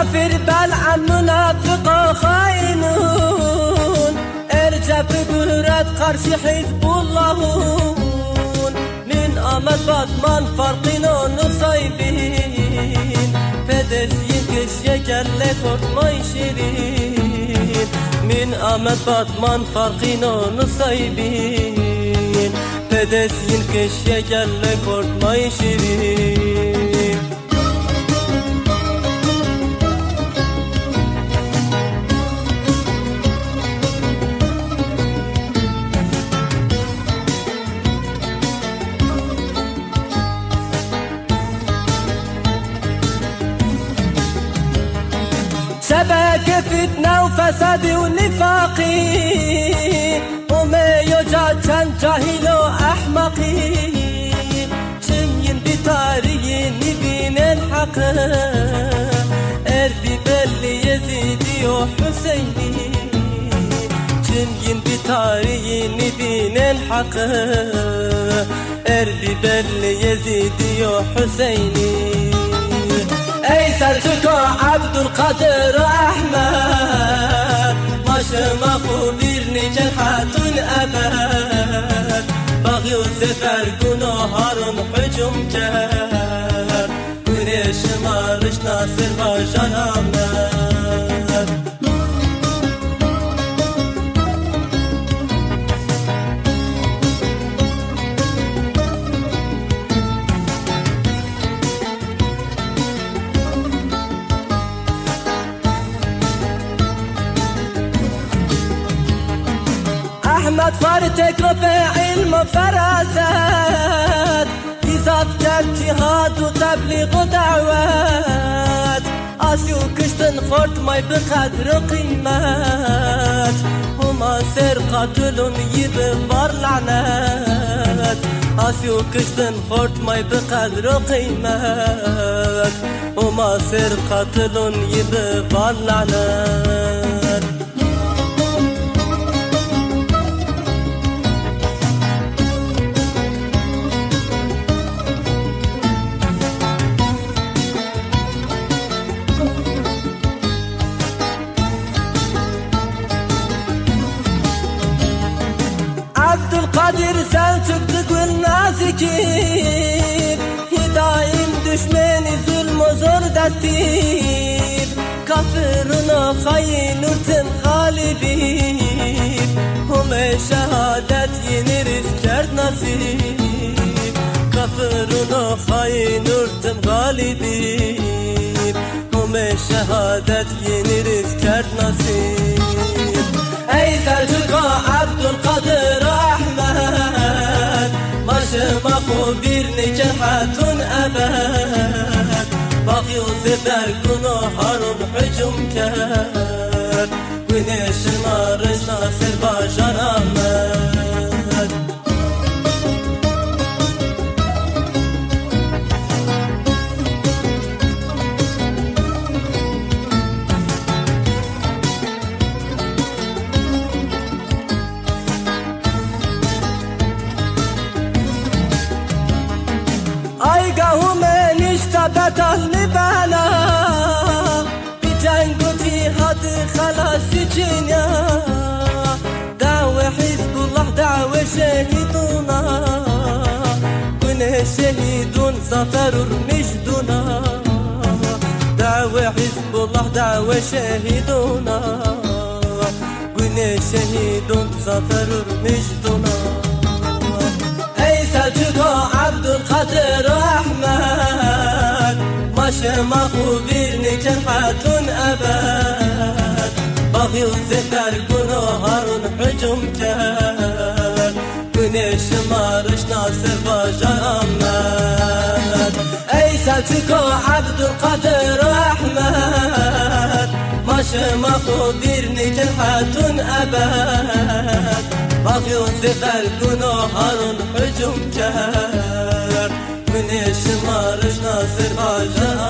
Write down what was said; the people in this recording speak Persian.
Kafir bel'am münafıka hainun Ercep Güret karşı Hizbullahun Min Ahmet Batman farkını nusaybin Fedesyin keşye gelle korkmay şirin Min Ahmet Batman farkını nusaybin Fedesyin keşye gelle korkmay şirin شبك فتنة وفساد ونفاقي وما يوجد كان جاهل وأحمقي شمين بطاريين بين الحق أربي بلي يزيدي وحسيني شمين بطاريين بين الحق أربي بلي يزيدي وحسيني ای سلجوق عبدالقادر احمد ماشما خوبیر نیکن حتون ابد باقی و زفر گناهارون حجوم کرد گونه شمارش ناصر با جان آمد احمد فارتك رفع علم وفراسات إذا اجتهاد وتبليغ ودعوات آسي وكشتن خورت ماي بقدر قيمات هما سير قاتل يببار لعنات آسي وكشتن خورت ماي بقدر قيمات هما سير قاتل يببار لعنات Abdülkadir Selçuk tügül nazikir Hidaim düşmeni zulm zor destib Kafiruna hayin urtun galibib Hume şehadet yeniriz kerd nasib Kafiruna hayin urtun galibib Hume şehadet yeniriz kerd nasib ای سلجوق عبدالقادر احمد ماشما خوبیر نیکن حتون ابد باقی و زبر گناهارون حجوم کرد گونه شمارش ناصر با جان آمد بطل بلا بجنگ و جهاد خلاص جنيا دعوة حزب الله دعوة شهيدنا كنه شهيدون ظفر مجدنا دعوة حزب الله دعوة شهيدنا كنه شهيدون ظفر مجدنا ای سلجوق عبدالقادر احمد ماشما خوبیر نیکن حتون ابد باقی و زفر گناهارون حجوم کرد گونه شمارش ناصر با جان آمد ای سلجوق عبدالقادر احمد ماشما خوبیر نیکن حتون ابد باقی و زفر گناهارون حجوم کرد من شمارش ناصر با جان